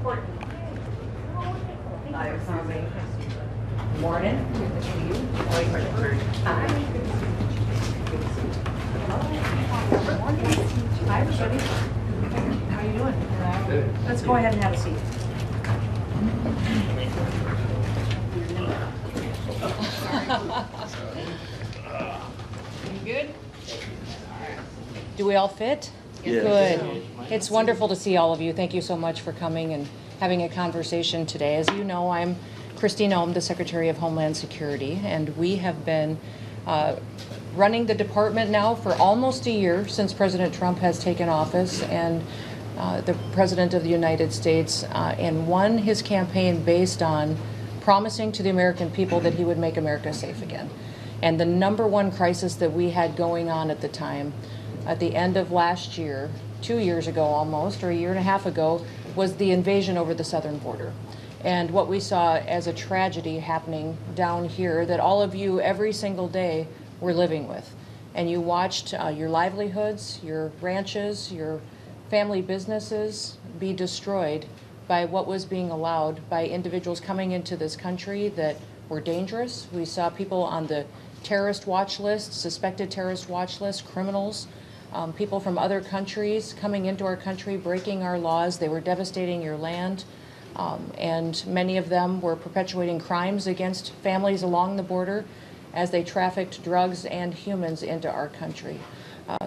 Morning. Good to see you. Hi. Hi, everybody. How are you doing? Good. Let's go ahead and have a seat. You good? Do we all fit? Yes. Good. It's wonderful to see all of you. Thank you so much for coming and having a conversation today. As you know, I'm Kristi Noem, the Secretary of Homeland Security, and we have been running the department now for almost a year since President Trump has taken office, and the President of the United States, and won his campaign based on promising to the American people that he would make America safe again. And the number one crisis that we had going on at the time, at the end of last year, 2 years ago almost, or a year and a half ago, was the invasion over the southern border. And what we saw as a tragedy happening down here that all of you every single day were living with. And you watched your livelihoods, your ranches, your family businesses be destroyed by what was being allowed by individuals coming into this country that were dangerous. We saw people on the terrorist watch list, suspected terrorist watch list, criminals, people from other countries coming into our country, breaking our laws. They were devastating your land, and many of them were perpetuating crimes against families along the border as they trafficked drugs and humans into our country.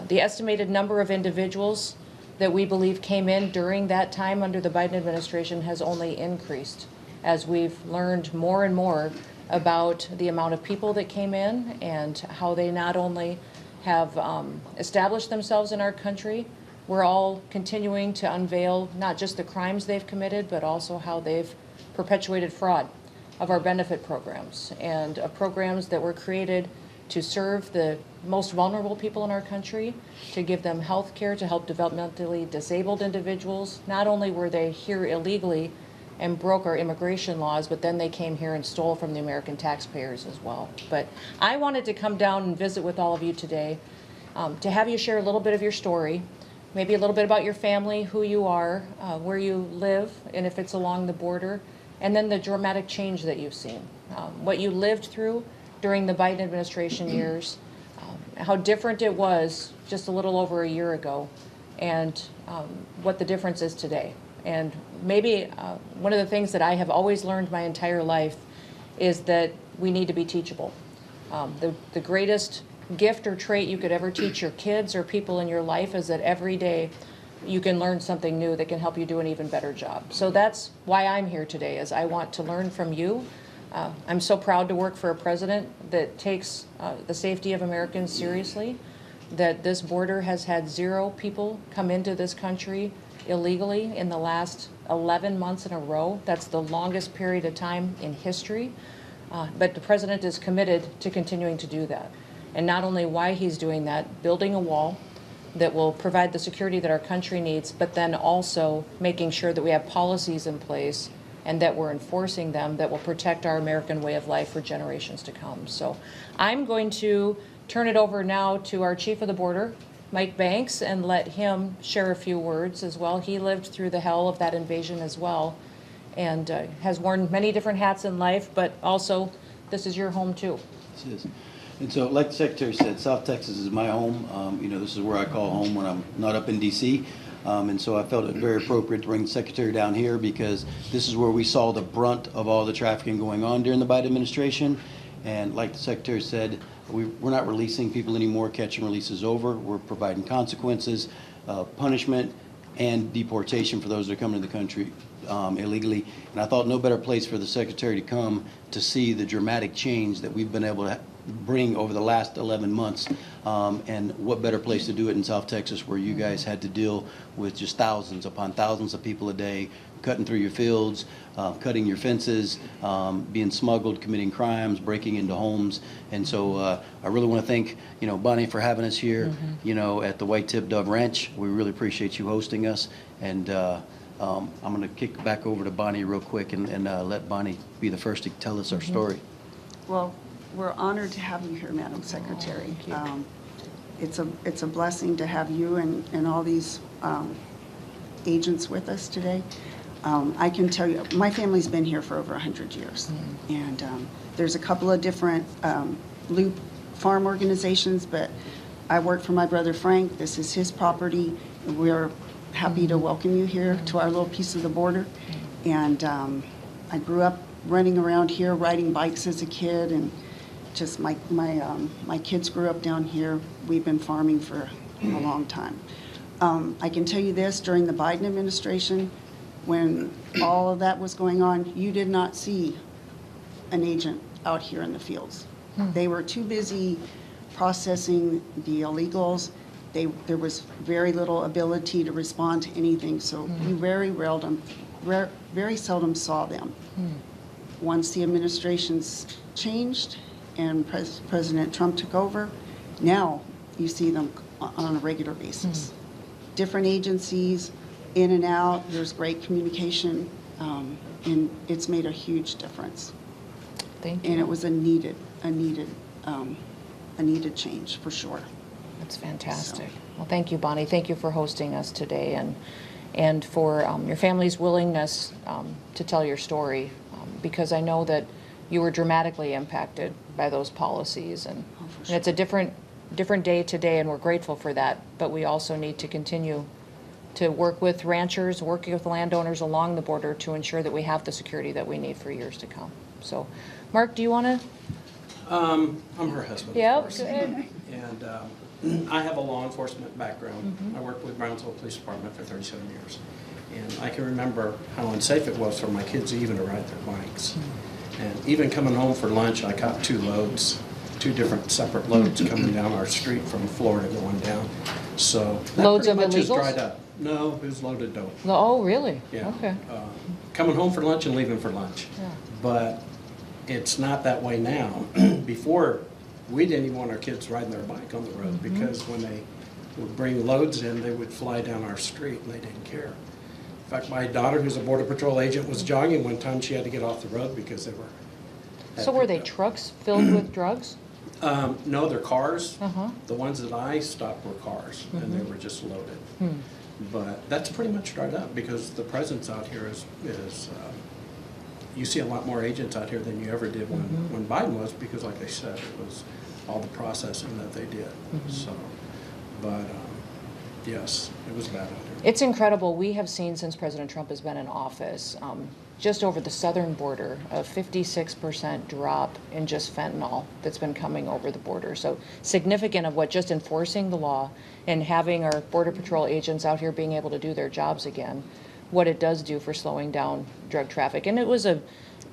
The estimated number of individuals that we believe came in during that time under the Biden administration has only increased as we've learned more and more about the amount of people that came in and how they not only have established themselves in our country. We're all continuing to unveil not just the crimes they've committed, but also how they've perpetuated fraud of our benefit programs and programs that were created to serve the most vulnerable people in our country, to give them health care, to help developmentally disabled individuals. Not only were they here illegally and broke our immigration laws, but then they came here and stole from the American taxpayers as well. But I wanted to come down and visit with all of you today to have you share a little bit of your story, maybe a little bit about your family, who you are, where you live, and if it's along the border, and then the dramatic change that you've seen, what you lived through during the Biden administration years, how different it was just a little over a year ago, and what the difference is today. And maybe one of the things that I have always learned my entire life is that we need to be teachable. The greatest gift or trait you could ever teach your kids or people in your life is that every day you can learn something new that can help you do an even better job. So that's why I'm here today, is I want to learn from you. I'm so proud to work for a president that takes the safety of Americans seriously, that this border has had 0 people come into this country illegally in the last 11 months in a row. That's the longest period of time in history. But the president is committed to continuing to do that. And not only why he's doing that, building a wall that will provide the security that our country needs, but then also making sure that we have policies in place and that we're enforcing them that will protect our American way of life for generations to come. So I'm going to turn it over now to our Chief of the Border, Mike Banks, and let him share a few words as well. He lived through the hell of that invasion as well, and has worn many different hats in life, but also this is your home too. This is. And so, like the Secretary said, South Texas is my home. This is where I call home when I'm not up in D.C. And so I felt it very appropriate to bring the Secretary down here because this is where we saw the brunt of all the trafficking going on during the Biden administration. And like the Secretary said, we're not releasing people anymore. Catch and release is over. We're providing consequences, punishment, and deportation for those that are coming to the country illegally. And I thought no better place for the Secretary to come to see the dramatic change that we've been able to bring over the last 11 months. And what better place to do it in South Texas, where you guys had to deal with just thousands upon thousands of people a day, cutting through your fields, cutting your fences, being smuggled, committing crimes, breaking into homes. And so I really want to thank, Bonnie for having us here, at the White Tip Dove Ranch. We really appreciate you hosting us. And I'm going to kick back over to Bonnie real quick and let Bonnie be the first to tell us our story. Well, we're honored to have you here, Madam Secretary. It's a blessing to have you and all these agents with us today. I can tell you, my family's been here for over 100 years. And there's a couple of different loop farm organizations, but I work for my brother Frank. This is his property. And we're happy to welcome you here to our little piece of the border. And I grew up running around here, riding bikes as a kid, and just my kids grew up down here. We've been farming for a long time. I can tell you this, during the Biden administration, when all of that was going on, you did not see an agent out here in the fields. They were too busy processing the illegals. There was very little ability to respond to anything, so you very seldom saw them. Once the administrations changed and President Trump took over, now you see them on a regular basis. Different agencies, in and out, there's great communication, and it's made a huge difference. Thank you. And it was a needed change, for sure. That's fantastic. Well, thank you, Bonnie. Thank you for hosting us today, and for your family's willingness to tell your story, because I know that you were dramatically impacted by those policies, and it's a different day today, and we're grateful for that, but we also need to continue to work with ranchers, working with landowners along the border to ensure that we have the security that we need for years to come. So, Mark, do you want to? I'm her husband, Yep, of course. good. And I have a law enforcement background. I worked with Brownsville Police Department for 37 years. And I can remember how unsafe it was for my kids even to ride their bikes. And even coming home for lunch, I caught two different separate loads coming down our street from Florida going down. So that Loads pretty of much is illegals? dried up. No, it was loaded dope. Oh, really? Yeah. Okay. Coming home for lunch and leaving for lunch. Yeah. But it's not that way now. Before, we didn't even want our kids riding their bike on the road because when they would bring loads in, they would fly down our street and they didn't care. In fact, my daughter, who's a Border Patrol agent, was jogging one time. She had to get off the road because they were. So were they trucks filled with drugs? No, they're cars. The ones that I stopped were cars, and they were just loaded. But that's pretty much dried up because the presence out here is you see a lot more agents out here than you ever did when Biden was, because like I said, it was all the processing that they did. So, but yes, it was bad out here. It's incredible. We have seen since President Trump has been in office, just over the southern border, a 56% drop in just fentanyl that's been coming over the border. So significant of what just enforcing the law and having our Border Patrol agents out here being able to do their jobs again, what it does do for slowing down drug traffic. And it was a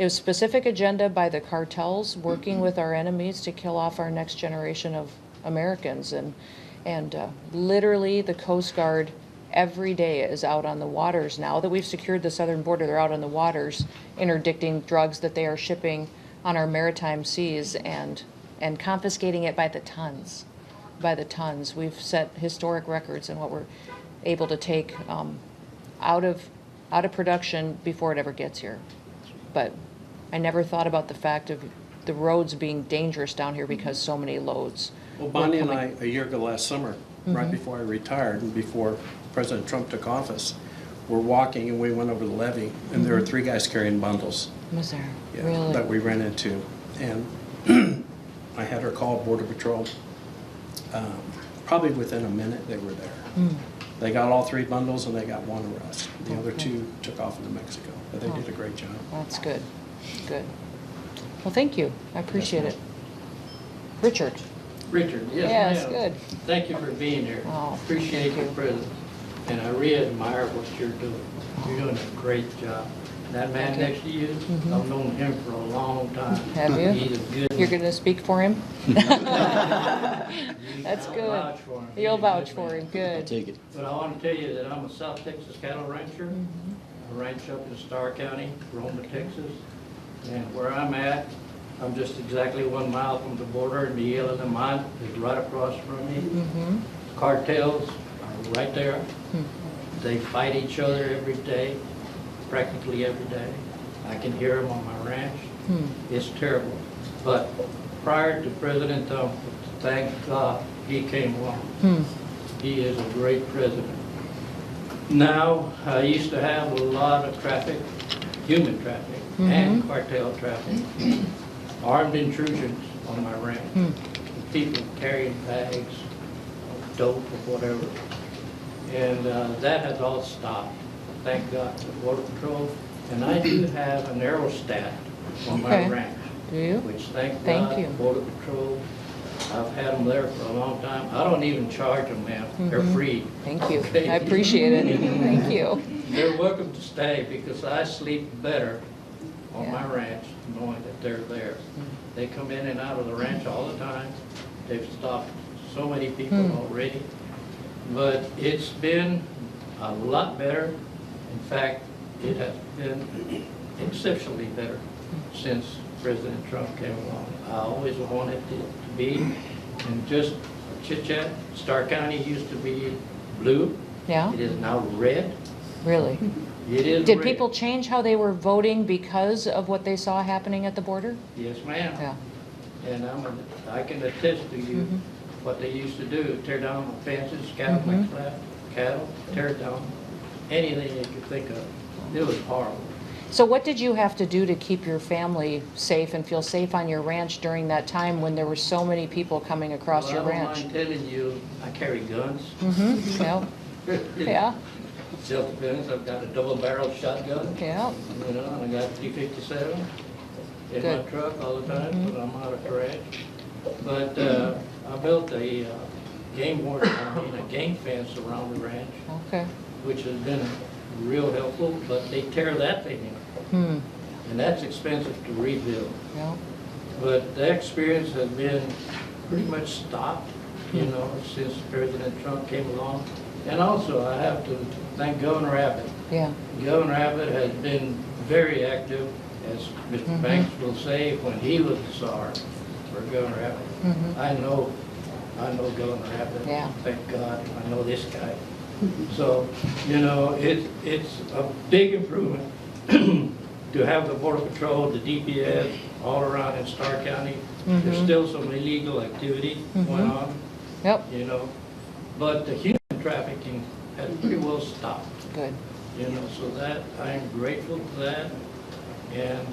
specific agenda by the cartels working with our enemies to kill off our next generation of Americans. And literally the Coast Guard every day is out on the waters. Now that we've secured the southern border, they're out on the waters interdicting drugs that they are shipping on our maritime seas and confiscating it by the tons. We've set historic records in what we're able to take out of production before it ever gets here. But I never thought about the fact of the roads being dangerous down here because so many loads. Well, Bonnie and I, a year ago last summer, right before I retired and before President Trump took office, were walking and we went over the levee, and there were 3 guys carrying bundles. Was there? Yeah, Really? that we ran into. And I had her call Border Patrol. Probably within a minute they were there. They got all 3 bundles and they got 1 arrest. The other 2 took off into Mexico, but they did a great job. That's good. Good. Well, thank you. I appreciate it. Richard. Richard, yes, Yes, ma'am. good. Thank you for being here. Oh, Appreciate thank your you. presence. And I really admire what you're doing. You're doing a great job. That man next to you, I've known him for a long time. Have you? He's a good You're going to speak for him? That's I'll good. vouch for him. You'll He's a vouch good for man. him. Good. Take it. But I want to tell you that I'm a South Texas cattle rancher. I ranch up in Starr County, Roma, Texas. And where I'm at, I'm just exactly 1 mile from the border, and the yellow mine is right across from me. Cartels are right there. They fight each other every day, practically every day. I can hear them on my ranch. It's terrible. But prior to President Trump, thank God he came along. He is a great president. Now, I used to have a lot of traffic, human traffic, and cartel traffic, armed intrusions on my ranch. People carrying bags of dope or whatever. And that has all stopped, thank God, for Border Patrol. And I do have an aerostat on my Okay. ranch. Do you? Which, thank Thank God, you. Border Patrol, I've had them there for a long time. I don't even charge them, ma'am. They're free. Thank you. Okay. I appreciate it. Thank you. They're welcome to stay because I sleep better on my Yeah. ranch knowing that they're there. They come in and out of the ranch all the time. They've stopped so many people already. But it's been a lot better. In fact, it has been exceptionally better since President Trump came along. I always wanted it to be. And just chit-chat, Starr County used to be blue. Yeah, It is now red. really. It is Did red. people change how they were voting because of what they saw happening at the border? Yes, ma'am. Yeah. And I can attest to you what they used to do, tear down the fences, cattle, tear down anything you could think of. It was horrible. So what did you have to do to keep your family safe and feel safe on your ranch during that time when there were so many people coming across your Well, I don't ranch? mind telling you, I carry guns. Yeah, yeah, Self-defense, I've got a double-barrel shotgun, yeah. you know, and I got 357 in my Good. truck all the time when I'm out of trash. But I built a game warden, a game fence around the ranch, Okay. which has been real helpful, but they tear that thing in. And that's expensive to rebuild. Yeah. But the experience has been pretty much stopped, you know, since President Trump came along. And also, I have to thank Governor Abbott. Yeah. Governor Abbott has been very active, as Mr. Banks will say, when he was the czar for Governor Abbott. I know Governor Abbott. Yeah. Thank God, I know this guy. So, you know, it's a big improvement to have the Border Patrol, the DPS, all around in Starr County. There's still some illegal activity going on, Yep. you know, but the human trafficking has pretty well stopped, Good. you know, so that, I'm grateful for that, and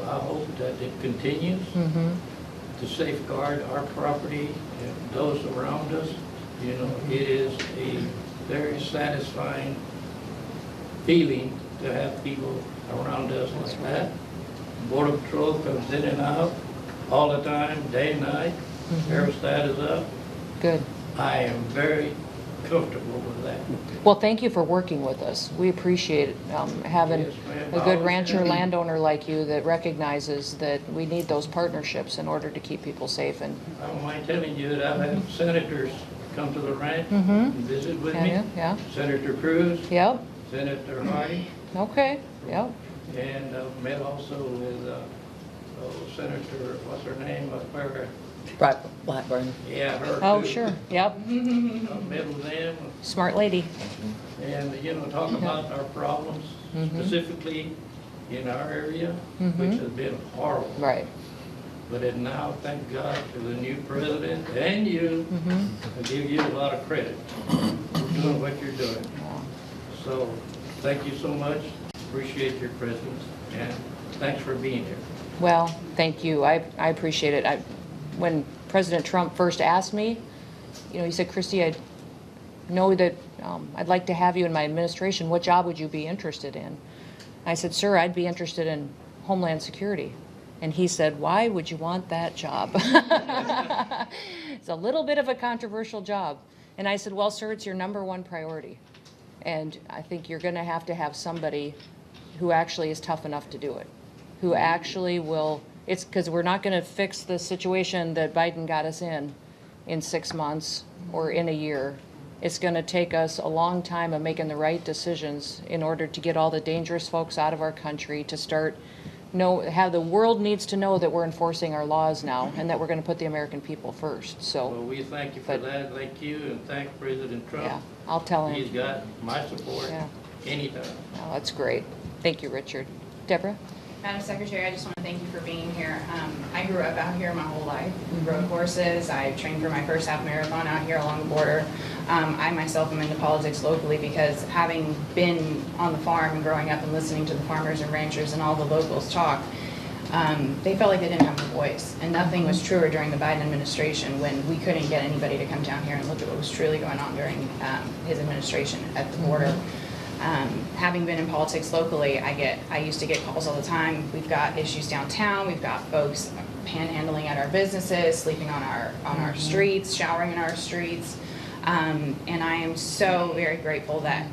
I hope that it continues to safeguard our property and those around us. You know, it is a very satisfying feeling to have people around us like that. Border Patrol comes in and out all the time, day and night. Aerostat is up. Good. I am very comfortable with that. Well, thank you for working with us. We appreciate having Yes, ma'am. a good rancher landowner like you that recognizes that we need those partnerships in order to keep people safe. And I don't mind telling you that I've had senators come to the ranch and visit with me. yeah, Senator Cruz, yep, Senator Hardy, okay, yep. and met also with Senator, what's her name up there? Blackburn. Yeah, her. Oh, too. sure, yep. I met with them Smart lady. and, you know, talk about our problems specifically in our area, which has been horrible. Right. But it now, thank God for the new president and you, I give you a lot of credit for doing what you're doing. Yeah. So, thank you so much, appreciate your presence, and thanks for being here. Well, thank you. I appreciate it. When President Trump first asked me, you know, he said, Kristi, I know that I'd like to have you in my administration. What job would you be interested in? I said, sir, I'd be interested in Homeland Security. And he said, why would you want that job? It's a little bit of a controversial job. And I said, well, sir, it's your #1 priority. And I think you're going to have somebody who actually is tough enough to do it, who actually will. It's because we're not going to fix the situation that Biden got us in 6 months or in a year. It's going to take us a long time of making the right decisions in order to get all the dangerous folks out of our country, to start have the world needs to know that we're enforcing our laws now and that we're going to put the American people first. Well, So, we thank you for But- that, thank you, and thank President Trump. yeah, I'll tell He's him. got my support Yeah. anytime. Oh, that's great. Thank you, Richard. Deborah? Madam Secretary, I just want to thank you for being here. I grew up out here my whole life. We rode horses. I trained for my first half marathon out here along the border. I myself am into politics locally because having been on the farm and growing up and listening to the farmers and ranchers and all the locals talk, they felt like they didn't have a voice. And nothing was truer during the Biden administration when we couldn't get anybody to come down here and look at what was truly going on during his administration at the border. Having been in politics locally, I used to get calls all the time. We've got issues downtown. We've got folks panhandling at our businesses, sleeping on our streets, showering in our streets. And I am so very grateful that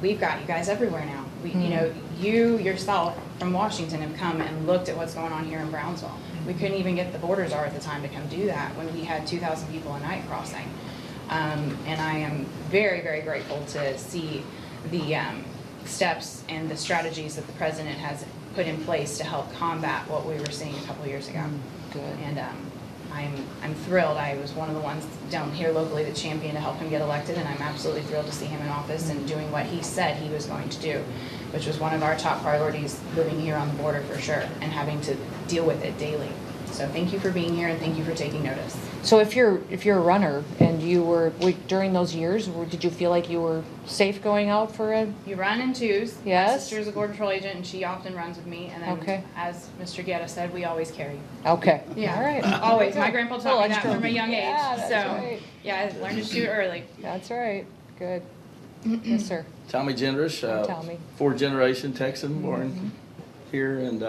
we've got you guys everywhere now. You know, you yourself from Washington have come and looked at what's going on here in Brownsville. We couldn't even get the border czar at the time to come do that when we had 2,000 people a night crossing. And I am very, very grateful to see the steps and the strategies that the president has put in place to help combat what we were seeing a couple years ago. Good. And I'm thrilled. I was one of the ones down here locally that championed to help him get elected, and I'm absolutely thrilled to see him in office and doing what he said he was going to do, which was one of our top priorities living here on the border for sure, and having to deal with it daily. So thank you for being here and thank you for taking notice. So if you're a runner and you were during those years, did you feel like you were safe going out for a? You run in twos. Yes. My sister's a Border Patrol agent and she often runs with me. And then, Okay. as Mr. Guetta said, we always carry. Okay. Yeah. All right. Always. My grandpa taught me that extra. from a young age. Yeah, that's so, right. yeah, I learned to shoot early. That's right. Good. Yes, sir. Tommy Gendrish, Tommy. fourth-generation Texan, born here, and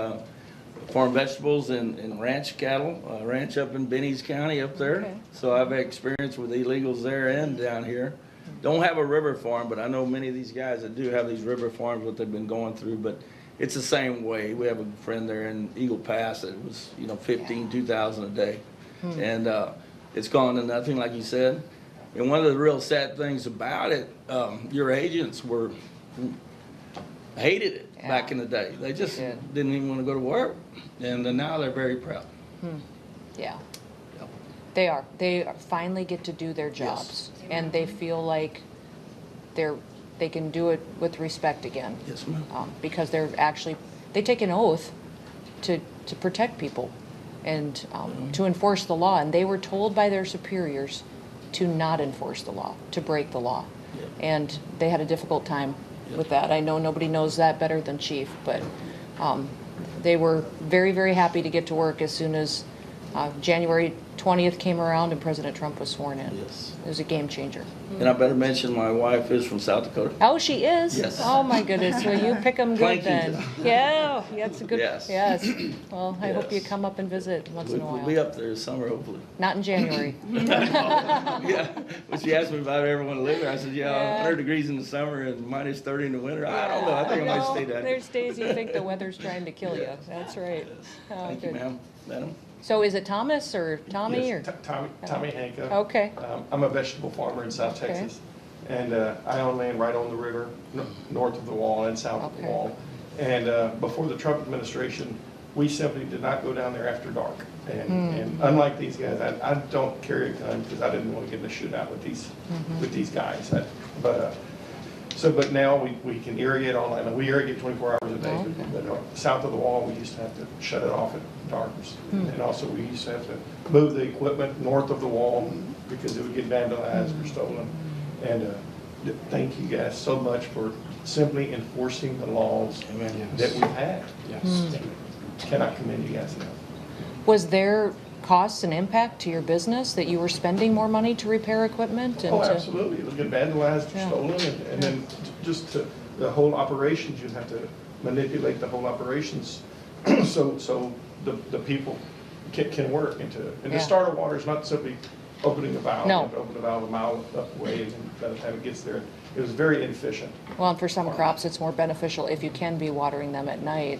farm vegetables and ranch cattle, ranch up in Benny's County up there. Okay. So I've had experience with illegals there and down here. Don't have a river farm, but I know many of these guys that do have these river farms, what they've been going through, but it's the same way. We have a friend there in Eagle Pass that was, 2,000 a day. And it's gone to nothing, like you said. And one of the real sad things about it, your agents hated it back in the day. They just didn't even want to go to work. And now they're very proud. Yeah. Yep. They are. They finally get to do their jobs, and they feel like they can do it with respect again. Yes, ma'am. Because they take an oath to protect people and to enforce the law, and they were told by their superiors to not enforce the law, to break the law. Yep. And they had a difficult time with that. I know nobody knows that better than Chief, but they were very, very happy to get to work as soon as January 20th came around and President Trump was sworn in. Yes. It was a game changer. And I better mention my wife is from South Dakota. Oh, she is? Yes. Oh, my goodness. Well, you pick them good then. Plankington. Yeah, that's a good. Yes. Yes. Well, I hope you Yes. come up and visit once in a We'll while. be up there this summer, hopefully. Not in January. Yeah. When she asked me if I ever want to live there, I said, Yeah. 100 degrees in the summer and minus 30 in the winter. I don't know. I think I might stay down here. There's days you think the weather's trying to kill you. That's right. Oh, Thank you, good. ma'am. Madam? So is it Thomas or Tommy or? Yes, Tommy Hanka. Okay. I'm a vegetable farmer in South Okay. Texas, and I own land right on the river, north of the wall and south of the Okay. wall. And before the Trump administration, we simply did not go down there after dark. And unlike these guys, I don't carry a gun because I didn't want to get in a shootout with these guys. But now we can irrigate all night. We irrigate 24 hours a day. Okay. But south of the wall, we used to have to shut it off at dark. And also we used to have to move the equipment north of the wall because it would get vandalized or stolen. And thank you guys so much for simply enforcing the laws Amen. that we've had. Yes. Cannot commend you guys enough. Was there costs and impact to your business that you were spending more money to repair equipment and Oh, to? absolutely. It would get vandalized or Yeah. stolen, and then just the whole operations, you'd have to manipulate the whole operations so the people can work into it. And Yeah. the starter water is not simply opening a valve. No. You have to open a valve a mile up the way, and by the time it gets there, it was very inefficient. Well, and for some crops, it's more beneficial if you can be watering them at night.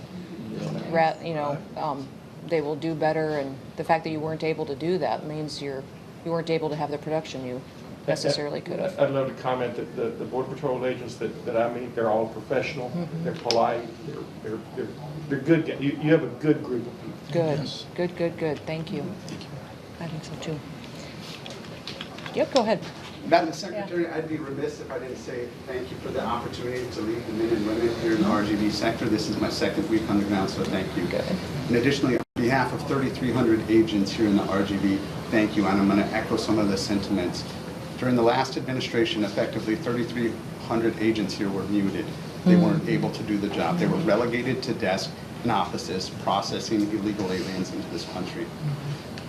They will do better, and the fact that you weren't able to do that means you weren't able to have the production you necessarily could have. I'd love to comment that the Border Patrol agents that I meet, they're all professional, they're polite, they're good guys. You have a good group of people. Good, Yes. good. Thank you. I think so too. Yep, go ahead. Madam Secretary, I'd be remiss if I didn't say thank you for the opportunity to lead the men and women here in the RGB sector. This is my second week on the ground, so thank you. Good. And additionally, on behalf of 3,300 agents here in the RGB, thank you. And I'm going to echo some of the sentiments. During the last administration, effectively 3,300 agents here were muted. They weren't able to do the job. They were relegated to desks and offices processing illegal aliens into this country.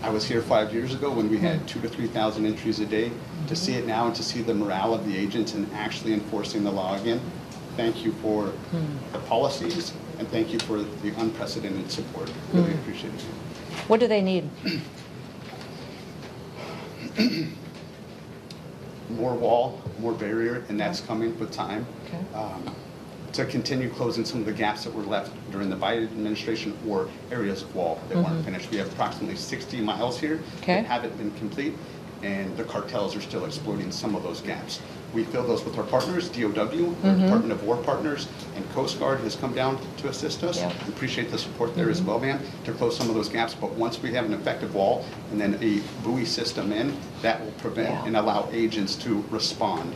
I was here 5 years ago when we had 2,000 to 3,000 entries a day. To see it now and to see the morale of the agents and actually enforcing the law again, thank you for the policies and thank you for the unprecedented support. Really appreciate it. What do they need? More wall, more barrier, and that's coming with time. Okay. To continue closing some of the gaps that were left during the Biden administration or areas of wall that weren't finished. We have approximately 60 miles here that haven't been complete, and the cartels are still exploiting some of those gaps. We fill those with our partners, DOW, our Department of War partners, and Coast Guard has come down to assist us. We appreciate the support there as well, ma'am, to close some of those gaps. But once we have an effective wall and then a buoy system in, that will prevent and allow agents to respond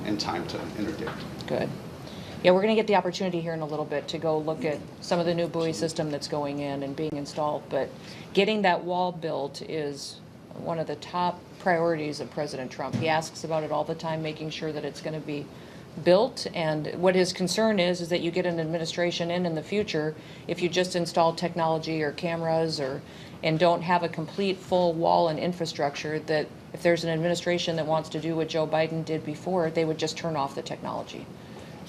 in time to interdict. Good. Yeah, we're going to get the opportunity here in a little bit to go look at some of the new buoy system that's going in and being installed. But getting that wall built is one of the top priorities of President Trump. He asks about it all the time, making sure that it's going to be built. And what his concern is that you get an administration in the future, if you just install technology or cameras and don't have a complete full wall and infrastructure, that if there's an administration that wants to do what Joe Biden did before, they would just turn off the technology.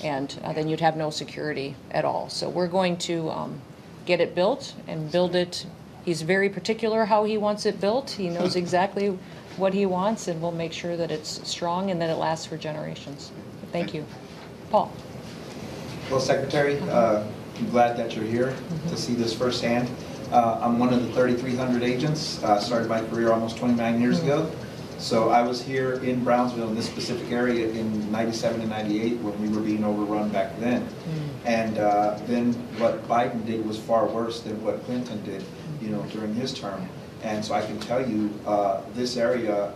And then you'd have no security at all. So we're going to get it built and build it. He's very particular how he wants it built. He knows exactly what he wants, and we'll make sure that it's strong and that it lasts for generations. Thank you. Paul. Well, Secretary, I'm glad that you're here to see this firsthand. I'm one of the 3,300 agents. Started my career almost 29 years ago. So I was here in Brownsville, in this specific area, in 97 and 98 when we were being overrun back then. And then what Biden did was far worse than what Clinton did, during his term. And so I can tell you, this area,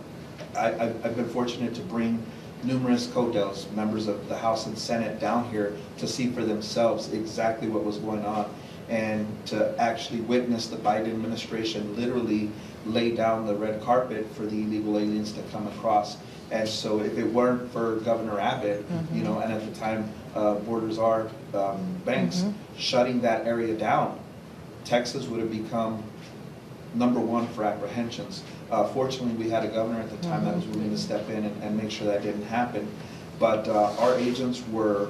I've been fortunate to bring numerous CODELs, members of the House and Senate, down here to see for themselves exactly what was going on and to actually witness the Biden administration literally lay down the red carpet for the illegal aliens to come across. And so if it weren't for Governor Abbott, and at the time Borders are Banks, shutting that area down, Texas would have become #1 for apprehensions. Fortunately, we had a governor at the time that was willing to step in and make sure that didn't happen. But our agents were,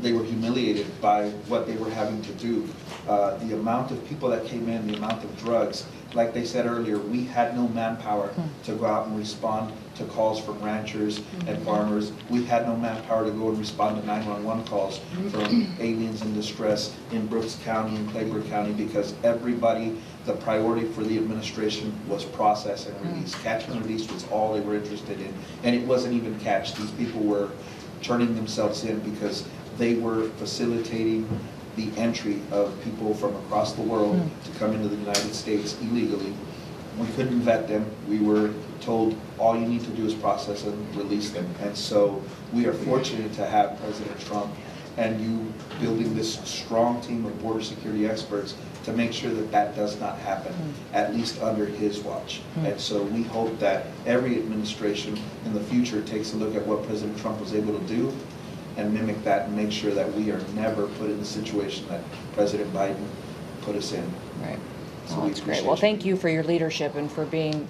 they were humiliated by what they were having to do. The amount of people that came in, the amount of drugs, like they said earlier, we had no manpower to go out and respond to calls from ranchers and farmers. We had no manpower to go and respond to 911 calls from aliens in distress in Brooks County and Claiborne County, because everybody, the priority for the administration was process and release. Catch and release was all they were interested in. And it wasn't even catch. These people were turning themselves in because they were facilitating the entry of people from across the world to come into the United States illegally. We couldn't vet them. We were told all you need to do is process and release them. And so we are fortunate to have President Trump and you building this strong team of border security experts to make sure that that does not happen, at least under his watch. And so we hope that every administration in the future takes a look at what President Trump was able to do and mimic that and make sure that we are never put in the situation that President Biden put us in. Right. So Oh, that's great. Well, thank you for your leadership and for being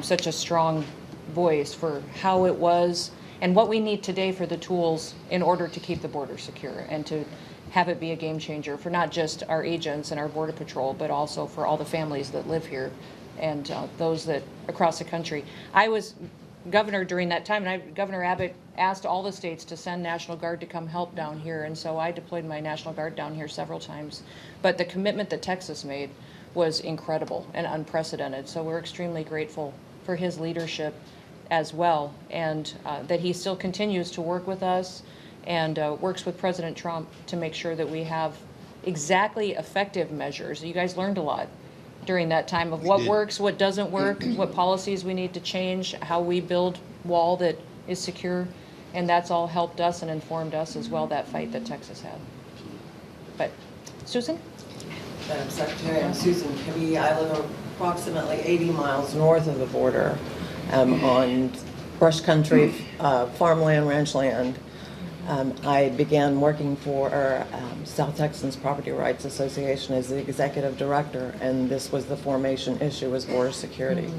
such a strong voice for how it was and what we need today for the tools in order to keep the border secure and to have it be a game changer for not just our agents and our Border Patrol, but also for all the families that live here and those that across the country. I was governor during that time, and Governor Abbott asked all the states to send National Guard to come help down here, and so I deployed my National Guard down here several times. But the commitment that Texas made was incredible and unprecedented, so we're extremely grateful for his leadership as well, and that he still continues to work with us and works with President Trump to make sure that we have exactly effective measures. You guys learned a lot during that time of what works, what doesn't work, what policies we need to change, how we build wall that is secure, and that's all helped us and informed us as well, that fight that Texas had. But, Susan? Madam Secretary, I'm Susan Kibbe. I live approximately 80 miles north of the border on brush country, farmland, ranch land. I began working for South Texans Property Rights Association as the executive director, and this was the formation issue, was border security.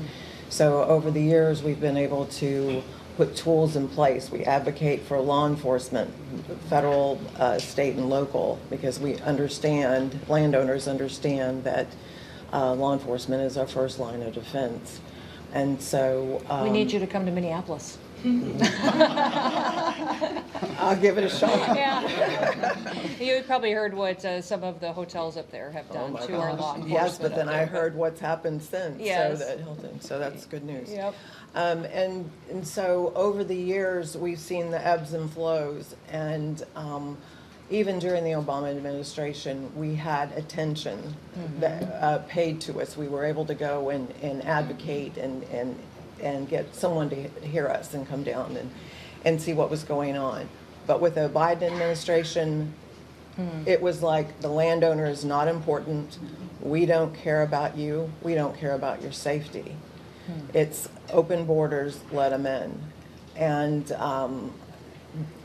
So over the years, we've been able to put tools in place. We advocate for law enforcement, federal, state, and local, because we understand, landowners understand that law enforcement is our first line of defense. And so We need you to come to Minneapolis. I'll give it a shot. Yeah. You probably heard what some of the hotels up there have done to our law enforcement. Yes, but then up I there. heard what's happened since. Yes. So that Hilton, so that's good news. Yep. And so over the years, we've seen the ebbs and flows, and even during the Obama administration, we had attention that, paid to us. We were able to go and advocate and get someone to hear us and come down and see what was going on. But with the Biden administration, it was like the landowner is not important. We don't care about you. We don't care about your safety. It's open borders, let them in. And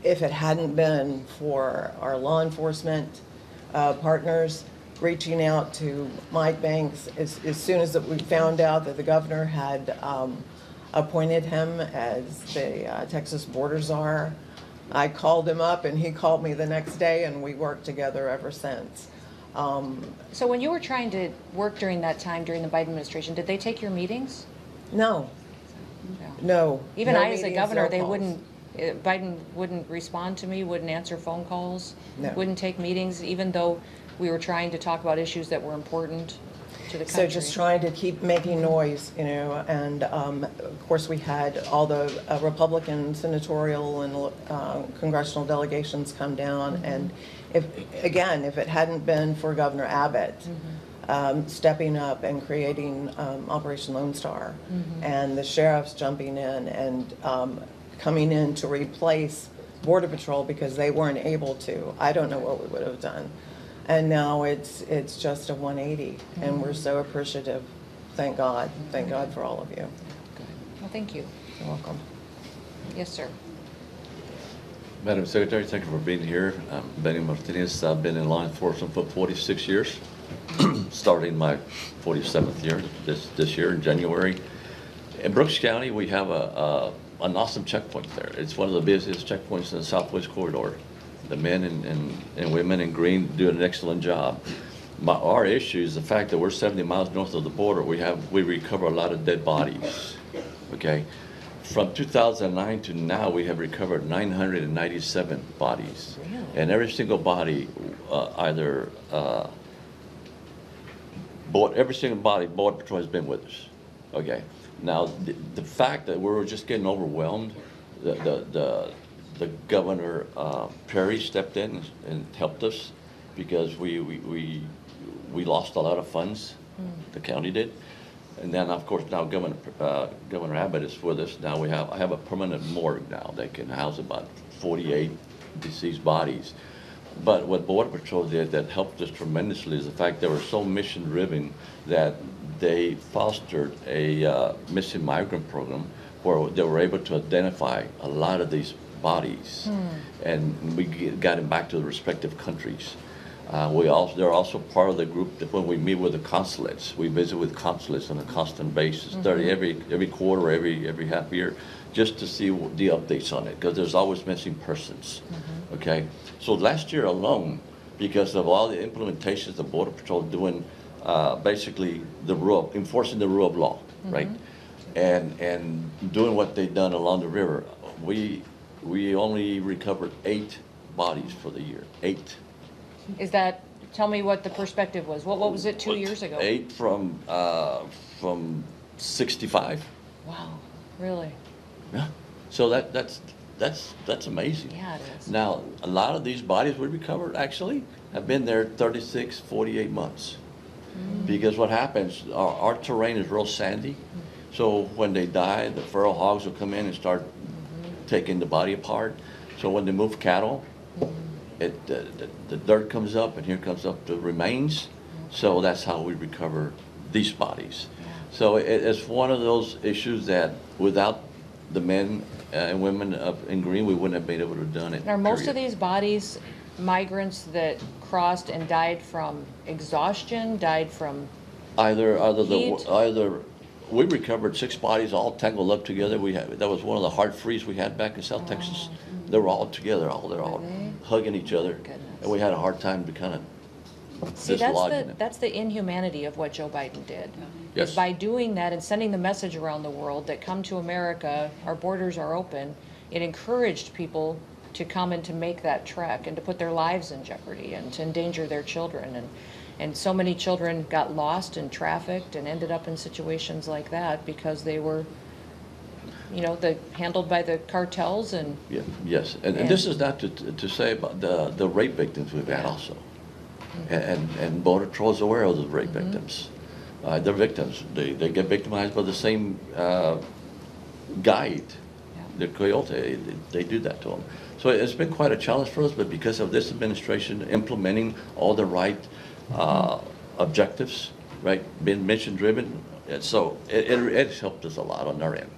if it hadn't been for our law enforcement partners reaching out to Mike Banks, as soon as we found out that the governor had appointed him as the Texas border czar, I called him up and he called me the next day, and we worked together ever since. So when you were trying to work during that time, during the Biden administration, did they take your meetings? No. No. Even no I, as a meetings, governor, no they calls. wouldn't, Biden wouldn't respond to me, wouldn't answer phone calls, No. wouldn't take meetings, even though we were trying to talk about issues that were important to the country. So just trying to keep making noise, you know, and of course we had all the Republican senatorial and congressional delegations come down, and if it hadn't been for Governor Abbott stepping up and creating Operation Lone Star, and the sheriffs jumping in and coming in to replace Border Patrol because they weren't able to, I don't know what we would have done. And now it's just a 180, and we're so appreciative. Thank God. Thank God for all of you. Well, thank you. You're welcome. Yes, sir. Madam Secretary, thank you for being here. I'm Benny Martinez. I've been in law enforcement for 46 years, starting my 47th year this year in January. In Brooks County, we have an awesome checkpoint there. It's one of the busiest checkpoints in the Southwest Corridor. The men and women in green do an excellent job. Our issue is the fact that we're 70 miles north of the border. We recover a lot of dead bodies. Okay, from 2009 to now, we have recovered 997 bodies, and every single body every single body Border Patrol has been with us. Okay, now the fact that we're just getting overwhelmed, the Governor Perry stepped in and helped us because we lost a lot of funds. The county did, and then of course now Governor Abbott is with us. Now I have a permanent morgue now that can house about 48 deceased bodies. But what Border Patrol did that helped us tremendously is the fact they were so mission driven that they fostered a missing migrant program where they were able to identify a lot of these bodies, and we got them back to the respective countries. They're also part of the group that when we meet with the consulates, we visit with consulates on a constant basis, every quarter, every half year, just to see the updates on it, because there's always missing persons. Okay, so last year alone, because of all the implementations the Border Patrol doing, basically enforcing the rule of law, right, and doing what they've done along the river, we only recovered 8 bodies for the year. 8. Is that, tell me what the perspective was. What was it 2 years ago? 8 from 65. Wow, really? Yeah. So that's amazing. Yeah, it is. Now, a lot of these bodies we recovered actually have been there 36, 48 months. Because what happens, our terrain is real sandy, So when they die, the feral hogs will come in and start taking the body apart. So when they move cattle, the dirt comes up, and here comes up the remains. So that's how we recover these bodies. So it's one of those issues that without the men and women up in green, we wouldn't have been able to have done it. Are most of period. these bodies migrants that crossed and died from exhaustion, died from Either heat? we recovered 6 bodies all tangled up together. That was one of the hard freeze we had back in South Texas. They were all together, they're all hugging each other, and we had a hard time to kind of See, dislodging them. that's the inhumanity of what Joe Biden did. Yes. Is by doing that and sending the message around the world that come to America, our borders are open, it encouraged people to come and to make that trek and to put their lives in jeopardy and to endanger their children. And so many children got lost and trafficked and ended up in situations like that because they were, handled by the cartels and. Yeah, yes, and this is not to say about the rape victims we've had also. And Border Patrol is aware of the rape victims. They're victims. They get victimized by the same guide, the coyote. They do that to them. So it's been quite a challenge for us, but because of this administration implementing all the right objectives, right, being mission-driven, so it's helped us a lot on our end.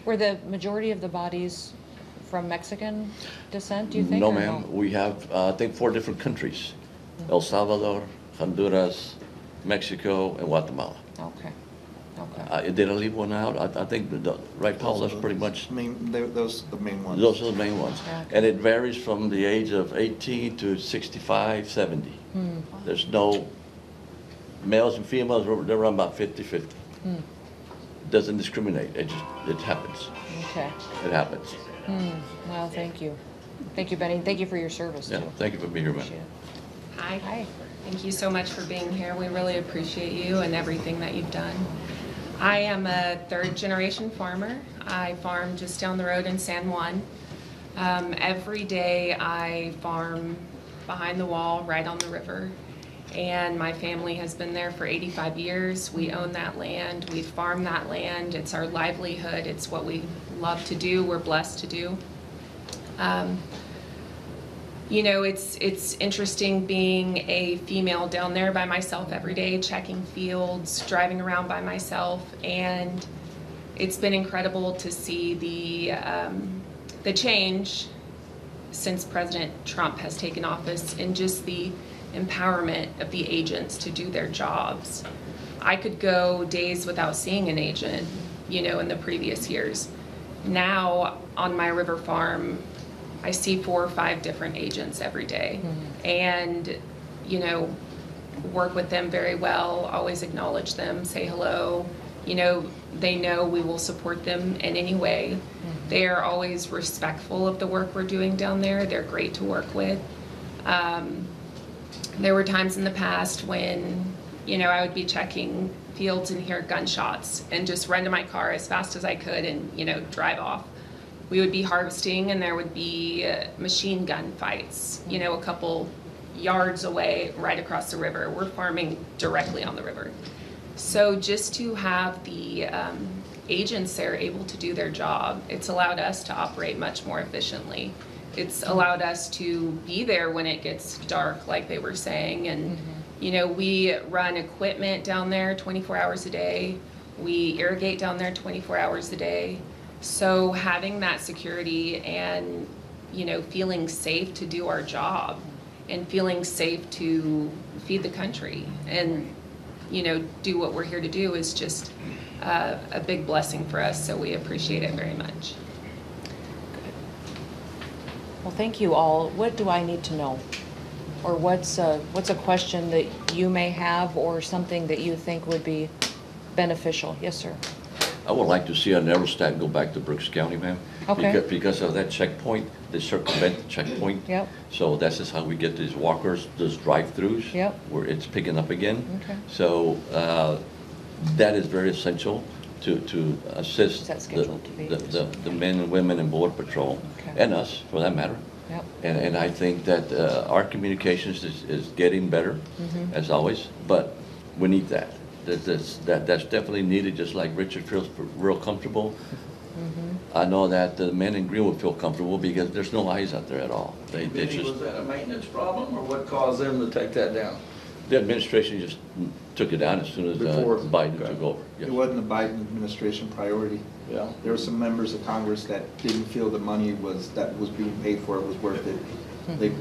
Were the majority of the bodies from Mexican descent, do you think? No, or ma'am. We have, I think, 4 different countries: El Salvador, Honduras, Mexico, and Guatemala. Okay. Okay. Did I leave one out? I think, right, Paul, that's pretty much, Those are the main ones. those are the main ones. Okay. And it varies from the age of 18 to 65, 70. There's no, males and females, they're around about 50-50. Doesn't discriminate, it happens. Okay. It happens. Well, thank you. Thank you, Benny. Thank you for your service, too. Yeah, thank you for being here, man. Appreciate it. Hi. Hi. Thank you so much for being here. We really appreciate you and everything that you've done. I am a 3rd-generation farmer. I farm just down the road in San Juan. Every day I farm behind the wall, right on the river. And my family has been there for 85 years. We own that land. We farm that land. It's our livelihood. It's what we love to do. We're blessed to do. It's interesting being a female down there by myself every day, checking fields, driving around by myself, and it's been incredible to see the change since President Trump has taken office and just the empowerment of the agents to do their jobs. I could go days without seeing an agent, in the previous years. Now on my river farm, I see 4 or 5 different agents every day, and work with them very well, always acknowledge them, say hello. They know we will support them in any way. They are always respectful of the work we're doing down there. They're great to work with. There were times in the past when I would be checking fields and hear gunshots and just run to my car as fast as I could and drive off. We would be harvesting and there would be machine gun fights, a couple yards away, right across the river. We're farming directly on the river. So just to have the agents there able to do their job, it's allowed us to operate much more efficiently. It's allowed us to be there when it gets dark, like they were saying. And, we run equipment down there 24 hours a day. We irrigate down there 24 hours a day. So having that security and, feeling safe to do our job and feeling safe to feed the country and, do what we're here to do is just a big blessing for us. So we appreciate it very much. Well, thank you all. What do I need to know? Or what's a question that you may have or something that you think would be beneficial? Yes, sir. I would like to see an aerostat go back to Brooks County, ma'am. Okay. Because of that checkpoint, they circumvent the checkpoint. Yep. So that's just how we get these walkers, those drive-throughs. Yep. Where it's picking up again. Okay. So that is very essential to assist Is that scheduled to be? the men and women in Border Patrol, Okay. and us, for that matter. Yep. And I think that our communications is getting better, as always, but we need that. That's definitely needed, just like Richard feels real comfortable. I know that the men in Greenwood feel comfortable because there's no eyes out there at all. They just, Was that a maintenance problem, or what caused them to take that down? the administration just took it down as soon as Before, Biden okay. took over. Yes. It wasn't the Biden administration priority. Yeah. There were some members of Congress that didn't feel the money that was being paid for it was worth it.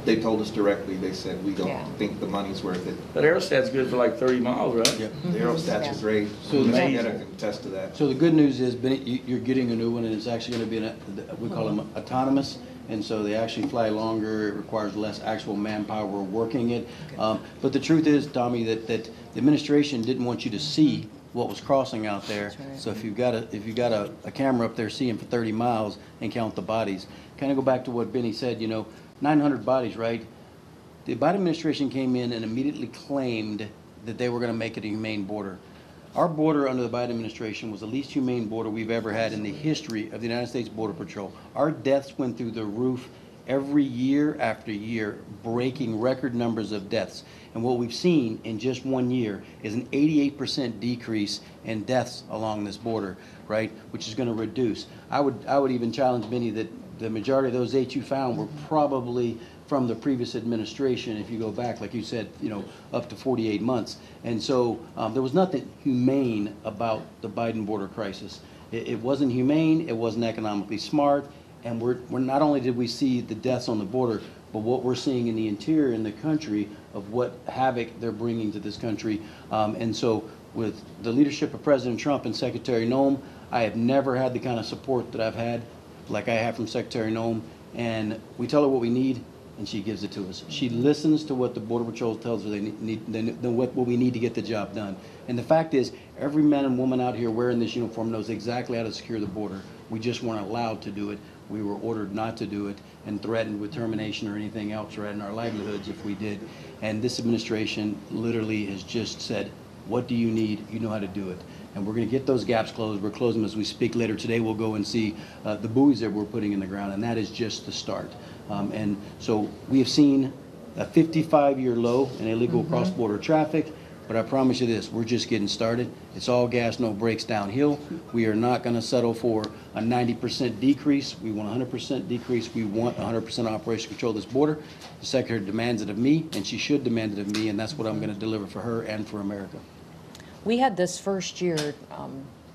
They told us directly, they said, we don't Yeah. think the money's worth it. But Aerostat's good for like 30 miles, right? Yep. The aerostats are great. So Mr. amazing. Guetta can attest to that. So the good news is, Bennett, you're getting a new one, and it's actually going to be, we call them autonomous, and so they actually fly longer, it requires less actual manpower working it. But the truth is, Tommy, that the administration didn't want you to see what was crossing out there. right. So if you've got a camera up there seeing for 30 miles and count the bodies, kind of go back to what Benny said, 900 bodies, right? The Biden administration came in and immediately claimed that they were going to make it a humane border. Our border under the Biden administration was the least humane border we've ever had in the history of the United States Border Patrol. Our deaths went through the roof every year after year, breaking record numbers of deaths. And what we've seen in just 1 year is an 88% decrease in deaths along this border, right? Which is going to reduce. I would even challenge Benny that the majority of those 8 you found were probably from the previous administration, if you go back, like you said, up to 48 months. And so there was nothing humane about the Biden border crisis. It wasn't humane, it wasn't economically smart, and we're not only did we see the deaths on the border, but what we're seeing in the interior in the country of what havoc they're bringing to this country. And so with the leadership of President Trump and Secretary Noem, I have never had the kind of support that I've had like I have from Secretary Noem, and we tell her what we need, and she gives it to us. She listens to what the Border Patrol tells her what we need to get the job done. And the fact is, every man and woman out here wearing this uniform knows exactly how to secure the border. We just weren't allowed to do it. We were ordered not to do it and threatened with termination or anything else, threatened our livelihoods if we did. And this administration literally has just said, what do you need? You know how to do it. And we're going to get those gaps closed. We're closing them as we speak. Later today, we'll go and see the buoys that we're putting in the ground, and that is just the start. And so we have seen a 55-year low in illegal cross-border traffic, but I promise you this, we're just getting started. It's all gas, no brakes downhill. We are not going to settle for a 90% decrease. We want 100% decrease. We want 100% operation control of this border. The Secretary demands it of me, and she should demand it of me, and that's what I'm going to deliver for her and for America. We had this first year,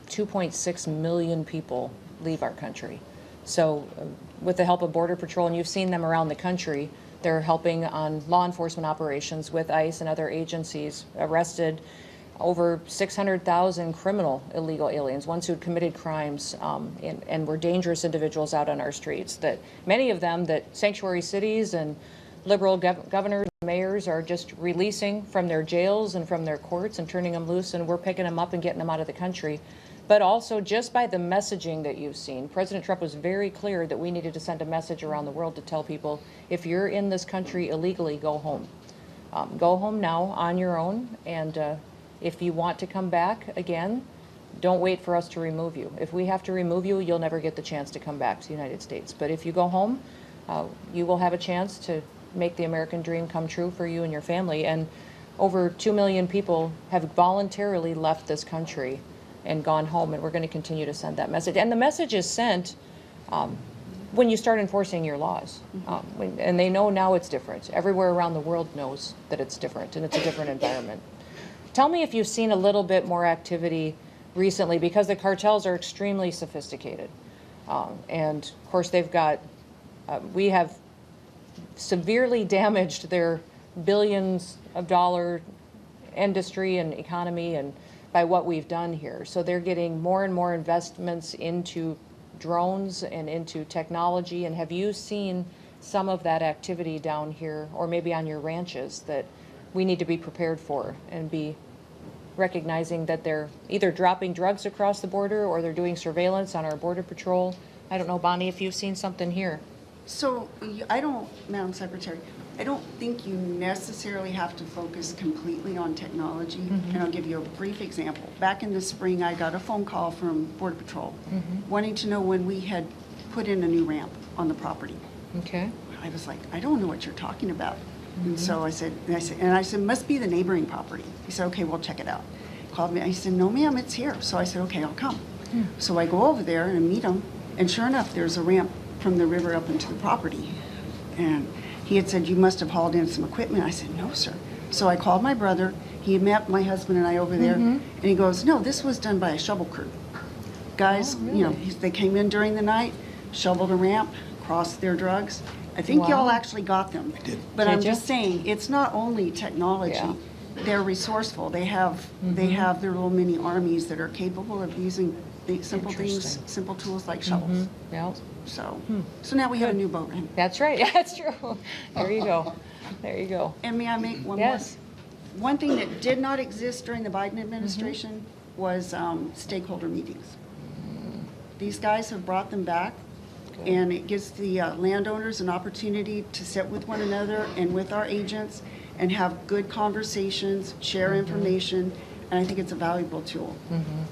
2.6 million people leave our country. So with the help of Border Patrol, and you've seen them around the country, they're helping on law enforcement operations with ICE and other agencies, arrested over 600,000 criminal illegal aliens, ones who had committed crimes and were dangerous individuals out on our streets, that many of them that sanctuary cities and liberal governors and mayors are just releasing from their jails and from their courts and turning them loose, and we're picking them up and getting them out of the country. But also just by the messaging that you've seen, President Trump was very clear that we needed to send a message around the world to tell people, if you're in this country illegally, go home. Go home now on your own, and if you want to come back again, don't wait for us to remove you. If we have to remove you, you'll never get the chance to come back to the United States. But if you go home, you will have a chance to make the American dream come true for you and your family. And over 2 million people have voluntarily left this country and gone home, and we're going to continue to send that message. And the message is sent when you start enforcing your laws. And they know now it's different. Everywhere around the world knows that it's different, and it's a different environment. Tell me if you've seen a little bit more activity recently, because the cartels are extremely sophisticated. And of course they've got, we have severely damaged their billions of dollar industry and economy and by what we've done here. So they're getting more and more investments into drones and into technology. And have you seen some of that activity down here, or maybe on your ranches, that we need to be prepared for and be recognizing that they're either dropping drugs across the border or they're doing surveillance on our Border Patrol? I don't know, Bonnie, if you've seen something here. So Madam Secretary, I don't think you necessarily have to focus completely on technology. And I'll give you a brief example. Back in the spring, I got a phone call from Border Patrol wanting to know when we had put in a new ramp on the property. Okay. I was like, I don't know what you're talking about. And so I said, must be the neighboring property. He said, okay, we'll check it out. called me. I said, no, ma'am, it's here. So I said, okay, I'll come. So I go over there and meet him, and sure enough, there's a ramp from the river up into the property. And he had said, you must have hauled in some equipment. I said, no, sir. So I called my brother. He had met my husband and I over there, and he goes, no, this was done by a shovel crew. Guys, you know, they came in during the night, shoveled a ramp, crossed their drugs. I think y'all actually got them. But I'm just saying, it's not only technology. Yeah. They're resourceful. They have their little mini armies that are capable of using the simple things, Interesting. simple tools like shovels. Yeah, So now we have a new boat ramp. that's right. That's true. There you go. There you go. And may I make one Yes. more? One thing that did not exist during the Biden administration was stakeholder meetings. These guys have brought them back, and it gives the landowners an opportunity to sit with one another and with our agents and have good conversations, share information, and I think it's a valuable tool.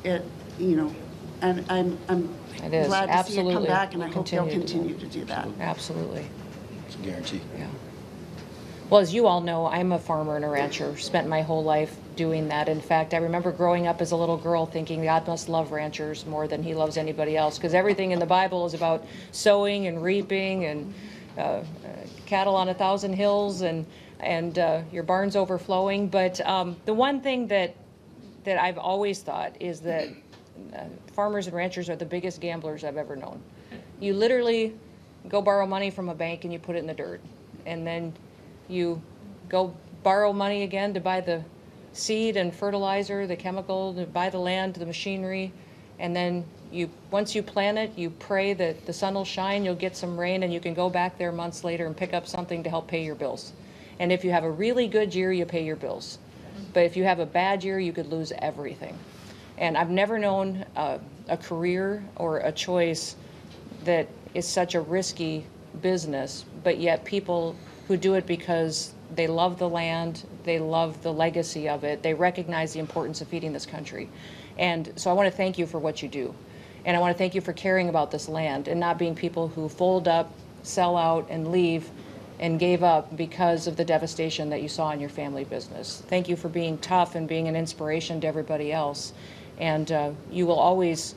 It, you know, and I'm It is. glad to see it come Absolutely. back, and I We'll hope they'll continue continue to do that. Absolutely. It's a guarantee. Yeah. Well, as you all know, I'm a farmer and a rancher, spent my whole life doing that. In fact, I remember growing up as a little girl thinking God must love ranchers more than he loves anybody else, because everything in the Bible is about sowing and reaping and cattle on 1,000 hills and your barns overflowing. But the one thing that I've always thought is that farmers and ranchers are the biggest gamblers I've ever known. You literally go borrow money from a bank and you put it in the dirt, and then you go borrow money again to buy the seed and fertilizer, the chemical, to buy the land, the machinery, and then once you plant it, you pray that the sun will shine, you'll get some rain, and you can go back there months later and pick up something to help pay your bills. And if you have a really good year, you pay your bills. But if you have a bad year, you could lose everything. And I've never known a career or a choice that is such a risky business, but yet people who do it because they love the land, they love the legacy of it, they recognize the importance of feeding this country. And so I want to thank you for what you do. And I want to thank you for caring about this land and not being people who fold up, sell out, and leave and gave up because of the devastation that you saw in your family business. Thank you for being tough and being an inspiration to everybody else. And you will always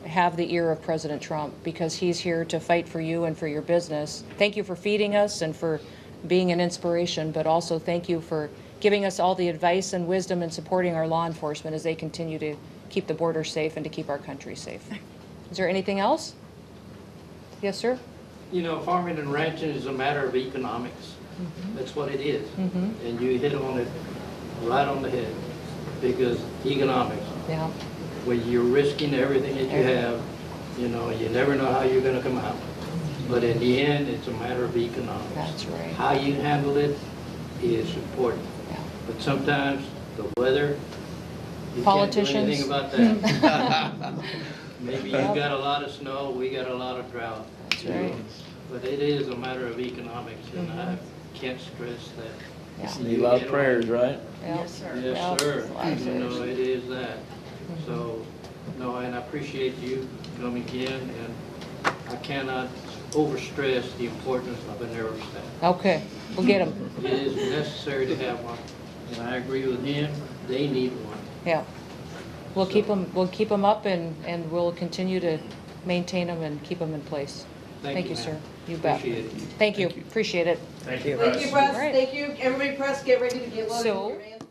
have the ear of President Trump, because he's here to fight for you and for your business. Thank you for feeding us and for being an inspiration, but also thank you for giving us all the advice and wisdom and supporting our law enforcement as they continue to keep the border safe and to keep our country safe. Is there anything else? Yes, sir? You know, farming and ranching is a matter of economics. That's what it is. And you hit on it right on the head, because economics. Yeah. When you're risking everything that you have, you know, you never know how you're going to come out. But in the end, it's a matter of economics. That's right. How you handle it is important. Yeah. But sometimes the weather, you Politicians. can't do anything about that. Maybe you got a lot of snow, we got a lot of drought. That's right. But it is a matter of economics, and I can't stress that. Yeah. Need a lot of prayers, right? Yes, sir. Yeah, Yes, sir. a lot of You know, prayers. it is that. So, no, and I appreciate you coming in, and I cannot overstress the importance of an aerostat. Okay, we'll get them. It is necessary to have one, and I agree with him, they need one. Yeah. We'll keep them up, and we'll continue to maintain them and keep them in place. Thank you, ma'am. sir. You bet. Appreciate it. Thank you. Appreciate it. Thank you, All press. right. Thank you. Everybody press, get ready to get loaded. So- with your answers.